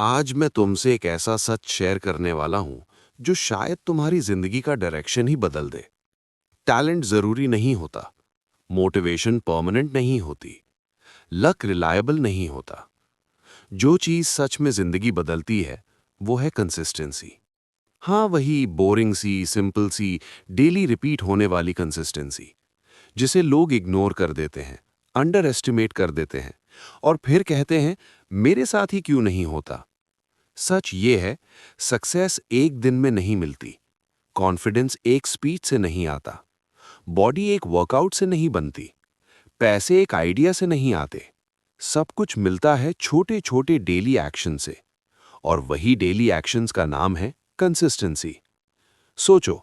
आज मैं तुमसे एक ऐसा सच शेयर करने वाला हूं जो शायद तुम्हारी जिंदगी का डायरेक्शन ही बदल दे। टैलेंट जरूरी नहीं होता, मोटिवेशन परमानेंट नहीं होती, लक रिलायबल नहीं होता। जो चीज सच में जिंदगी बदलती है वो है कंसिस्टेंसी। हाँ, वही बोरिंग सी, सिंपल सी, डेली रिपीट होने वाली कंसिस्टेंसी जिसे लोग इग्नोर कर देते हैं, अंडर एस्टिमेट कर देते हैं और फिर कहते हैं मेरे साथ ही क्यों नहीं होता। सच ये है, सक्सेस एक दिन में नहीं मिलती, कॉन्फिडेंस एक स्पीच से नहीं आता, बॉडी एक वर्कआउट से नहीं बनती, पैसे एक आइडिया से नहीं आते। सब कुछ मिलता है छोटे छोटे डेली एक्शन से, और वही डेली एक्शंस का नाम है कंसिस्टेंसी। सोचो,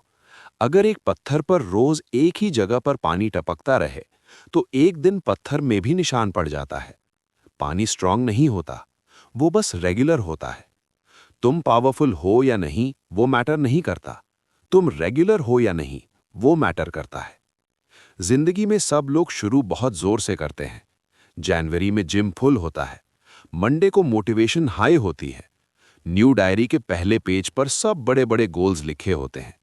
अगर एक पत्थर पर रोज एक ही जगह पर पानी टपकता रहे तो एक दिन पत्थर में भी निशान पड़ जाता है। पानी स्ट्रांग नहीं होता, वो बस रेगुलर होता है। तुम पावरफुल हो या नहीं वो मैटर नहीं करता, तुम रेगुलर हो या नहीं वो मैटर करता है। जिंदगी में सब लोग शुरू बहुत जोर से करते हैं। जनवरी में जिम फुल होता है, मंडे को मोटिवेशन हाई होती है, न्यू डायरी के पहले पेज पर सब बड़े बड़े गोल्स लिखे होते हैं।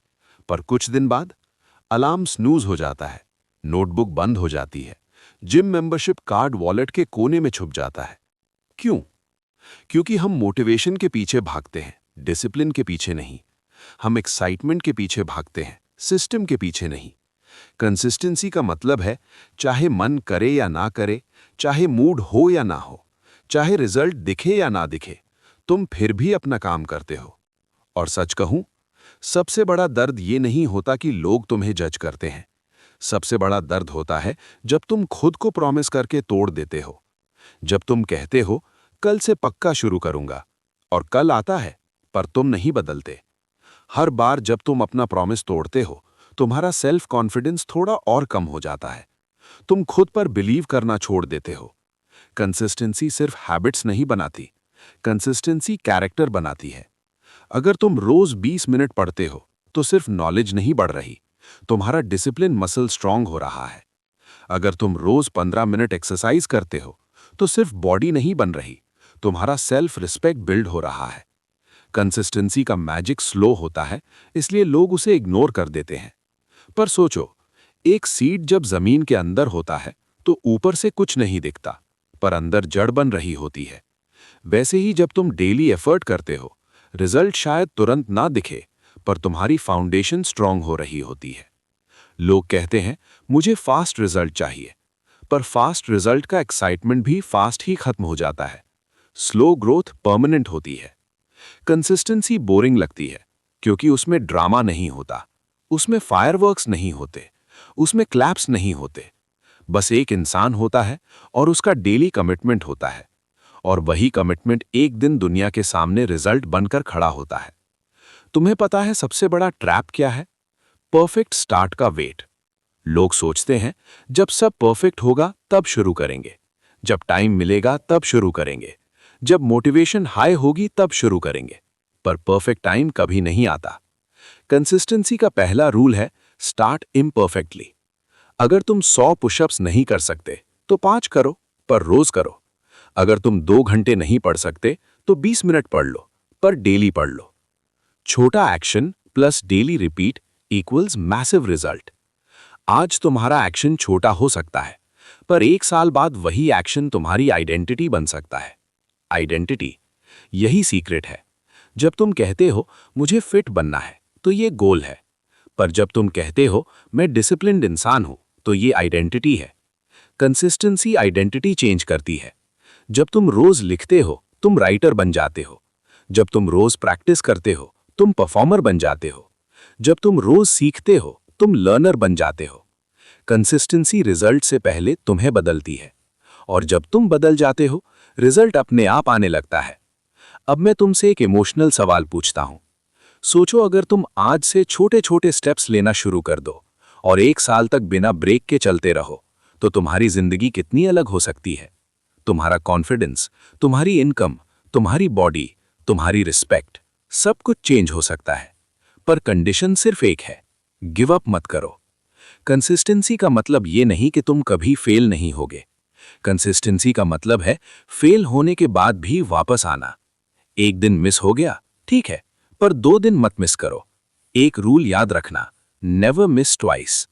पर कुछ दिन बाद अलार्म स्नूज हो जाता है, नोटबुक बंद हो जाती है, जिम मेंबरशिप कार्ड वॉलेट के कोने में छुप जाता है। क्यों? क्योंकि हम मोटिवेशन के पीछे भागते हैं, डिसिप्लिन के पीछे नहीं। हम एक्साइटमेंट के पीछे भागते हैं, सिस्टम के पीछे नहीं। कंसिस्टेंसी का मतलब है चाहे मन करे या ना करे, चाहे मूड हो या ना हो, चाहे रिजल्ट दिखे या ना दिखे, तुम फिर भी अपना काम करते हो। और सच कहूं, सबसे बड़ा दर्द ये नहीं होता कि लोग तुम्हें जज करते हैं। सबसे बड़ा दर्द होता है जब तुम खुद को प्रॉमिस करके तोड़ देते हो। जब तुम कहते हो कल से पक्का शुरू करूंगा, और कल आता है पर तुम नहीं बदलते। हर बार जब तुम अपना प्रॉमिस तोड़ते हो, तुम्हारा सेल्फ कॉन्फिडेंस थोड़ा और कम हो जाता है। तुम खुद पर बिलीव करना छोड़ देते हो। कंसिस्टेंसी सिर्फ हैबिट्स नहीं बनाती, कंसिस्टेंसी कैरेक्टर बनाती है। अगर तुम रोज 20 मिनट पढ़ते हो तो सिर्फ नॉलेज नहीं बढ़ रही, तुम्हारा डिसिप्लिन मसल स्ट्रांग हो रहा है। अगर तुम रोज 15 मिनट एक्सरसाइज करते हो तो सिर्फ बॉडी नहीं बन रही, तुम्हारा सेल्फ रिस्पेक्ट बिल्ड हो रहा है। कंसिस्टेंसी का मैजिक स्लो होता है, इसलिए लोग उसे इग्नोर कर देते हैं। पर सोचो, एक सीड जब जमीन के अंदर होता है तो ऊपर से कुछ नहीं दिखता, पर अंदर जड़ बन रही होती है। वैसे ही जब तुम डेली एफर्ट करते हो, रिजल्ट शायद तुरंत ना दिखे, पर तुम्हारी फाउंडेशन स्ट्रांग हो रही होती है। लोग कहते हैं मुझे फास्ट रिजल्ट चाहिए, पर फास्ट रिजल्ट का एक्साइटमेंट भी फास्ट ही खत्म हो जाता है। स्लो ग्रोथ परमानेंट होती है। कंसिस्टेंसी बोरिंग लगती है क्योंकि उसमें ड्रामा नहीं होता, उसमें फायरवर्क्स नहीं होते, उसमें क्लैप्स नहीं होते। बस एक इंसान होता है और उसका डेली कमिटमेंट होता है, और वही कमिटमेंट एक दिन दुनिया के सामने रिजल्ट बनकर खड़ा होता है। तुम्हें पता है सबसे बड़ा ट्रैप क्या है? परफेक्ट स्टार्ट का वेट। लोग सोचते हैं जब सब परफेक्ट होगा तब शुरू करेंगे, जब टाइम मिलेगा तब शुरू करेंगे, जब मोटिवेशन हाई होगी तब शुरू करेंगे। पर परफेक्ट टाइम कभी नहीं आता। कंसिस्टेंसी का पहला रूल है स्टार्ट इम्परफेक्टली। अगर तुम 100 पुशअप्स नहीं कर सकते तो 5 करो, पर रोज करो। अगर तुम 2 घंटे नहीं पढ़ सकते तो 20 मिनट पढ़ लो, पर डेली पढ़ लो। छोटा action plus daily repeat equals massive result. आज तुम्हारा एक्शन छोटा हो सकता है, पर 1 साल बाद वही एक्शन तुम्हारी आइडेंटिटी बन सकता है। आइडेंटिटी, यही सीक्रेट है। जब तुम कहते हो मुझे फिट बनना है तो ये गोल है, पर जब तुम कहते हो मैं डिसिप्लिन्ड इंसान हूं तो ये आइडेंटिटी है। कंसिस्टेंसी आइडेंटिटी चेंज करती है। जब तुम रोज लिखते हो तुम राइटर बन जाते हो। जब तुम रोज प्रैक्टिस करते हो तुम परफॉर्मर बन जाते हो। जब तुम रोज सीखते हो तुम लर्नर बन जाते हो। कंसिस्टेंसी रिजल्ट से पहले तुम्हें बदलती है, और जब तुम बदल जाते हो रिजल्ट अपने आप आने लगता है। अब मैं तुमसे एक इमोशनल सवाल पूछता हूं। सोचो, अगर तुम आज से छोटे छोटे स्टेप्स लेना शुरू कर दो और 1 साल तक बिना ब्रेक के चलते रहो, तो तुम्हारी जिंदगी कितनी अलग हो सकती है। तुम्हारा कॉन्फिडेंस, तुम्हारी इनकम, तुम्हारी बॉडी, तुम्हारी रिस्पेक्ट, सब कुछ चेंज हो सकता है। पर कंडीशन सिर्फ एक है, गिव अप मत करो। कंसिस्टेंसी का मतलब ये नहीं कि तुम कभी फेल नहीं होगे। कंसिस्टेंसी का मतलब है फेल होने के बाद भी वापस आना। एक दिन मिस हो गया, ठीक है, पर 2 दिन मत मिस करो। एक रूल याद रखना, नेवर मिस ट्वाइस।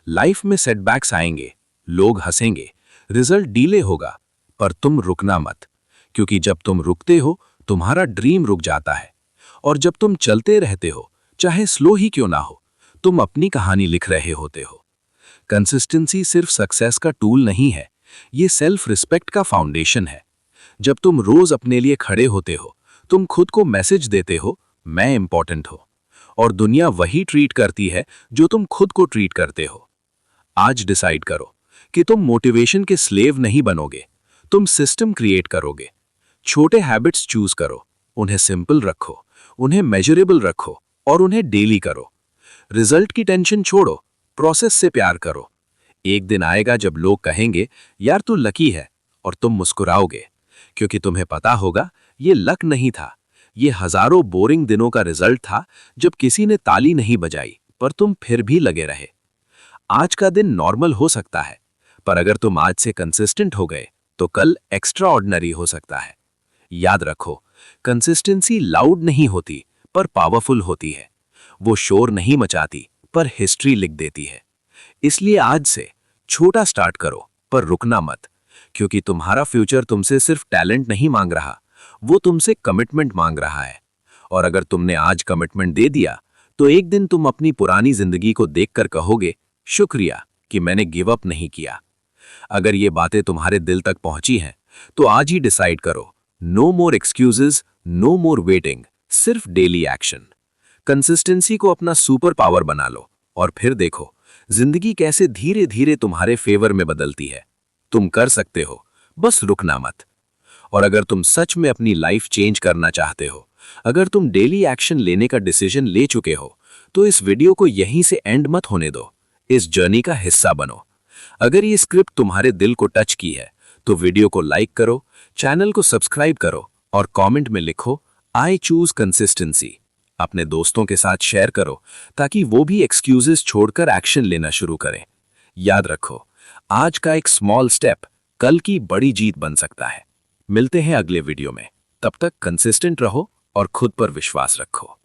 लाइफ में सेटबैक्स आएंगे, लोग हंसेंगे, रिजल्ट डीले होगा, पर तुम रुकना मत, क्योंकि जब तुम रुकते हो तुम्हारा ड्रीम रुक जाता है। और जब तुम चलते रहते हो, चाहे स्लो ही क्यों ना हो, तुम अपनी कहानी लिख रहे होते हो। कंसिस्टेंसी सिर्फ सक्सेस का टूल नहीं है, ये सेल्फ रिस्पेक्ट का फाउंडेशन है। जब तुम रोज अपने लिए खड़े होते हो, तुम खुद को मैसेज देते हो, मैं इंपॉर्टेंट हो, और दुनिया वही ट्रीट करती है जो तुम खुद को ट्रीट करते हो। आज डिसाइड करो कि तुम मोटिवेशन के स्लेव नहीं बनोगे, तुम सिस्टम क्रिएट करोगे। छोटे हैबिट्स चूज करो, उन्हें सिंपल रखो, उन्हें मेजरेबल रखो और उन्हें डेली करो। रिजल्ट की टेंशन छोड़ो, प्रोसेस से प्यार करो। एक दिन आएगा जब लोग कहेंगे, यार तू लकी है, और तुम मुस्कुराओगे, क्योंकि तुम्हें पता होगा ये लक नहीं था, ये हजारों बोरिंग दिनों का रिजल्ट था जब किसी ने ताली नहीं बजाई पर तुम फिर भी लगे रहे। आज का दिन नॉर्मल हो सकता है, पर अगर तुम आज से कंसिस्टेंट हो गए तो कल एक्स्ट्रा ऑर्डिनरी हो सकता है। याद रखो, कंसिस्टेंसी लाउड नहीं होती पर पावरफुल होती है। वो शोर नहीं मचाती पर हिस्ट्री लिख देती है। इसलिए आज से छोटा स्टार्ट करो, पर रुकना मत, क्योंकि तुम्हारा फ्यूचर तुमसे सिर्फ टैलेंट नहीं मांग रहा, वो तुमसे कमिटमेंट मांग रहा है। और अगर तुमने आज कमिटमेंट दे दिया तो एक दिन तुम अपनी पुरानी जिंदगी को देखकर कहोगे, शुक्रिया कि मैंने गिव अप नहीं किया। अगर ये बातें तुम्हारे दिल तक पहुंची हैं तो आज ही डिसाइड करो, नो मोर एक्सक्यूजेस, नो मोर वेटिंग, सिर्फ डेली एक्शन। कंसिस्टेंसी को अपना सुपर पावर बना लो और फिर देखो जिंदगी कैसे धीरे धीरे तुम्हारे फेवर में बदलती है। तुम कर सकते हो, बस रुकना मत। और अगर तुम सच में अपनी लाइफ चेंज करना चाहते हो, अगर तुम डेली एक्शन लेने का डिसीजन ले चुके हो, तो इस वीडियो को यहीं से एंड मत होने दो, इस जर्नी का हिस्सा बनो। अगर ये स्क्रिप्ट तुम्हारे दिल को टच की है तो वीडियो को लाइक करो, चैनल को सब्सक्राइब करो और कमेंट में लिखो, आई चूज कंसिस्टेंसी। अपने दोस्तों के साथ शेयर करो ताकि वो भी एक्सक्यूजेस छोड़कर एक्शन लेना शुरू करें। याद रखो, आज का एक स्मॉल स्टेप कल की बड़ी जीत बन सकता है। मिलते हैं अगले वीडियो में, तब तक कंसिस्टेंट रहो और खुद पर विश्वास रखो।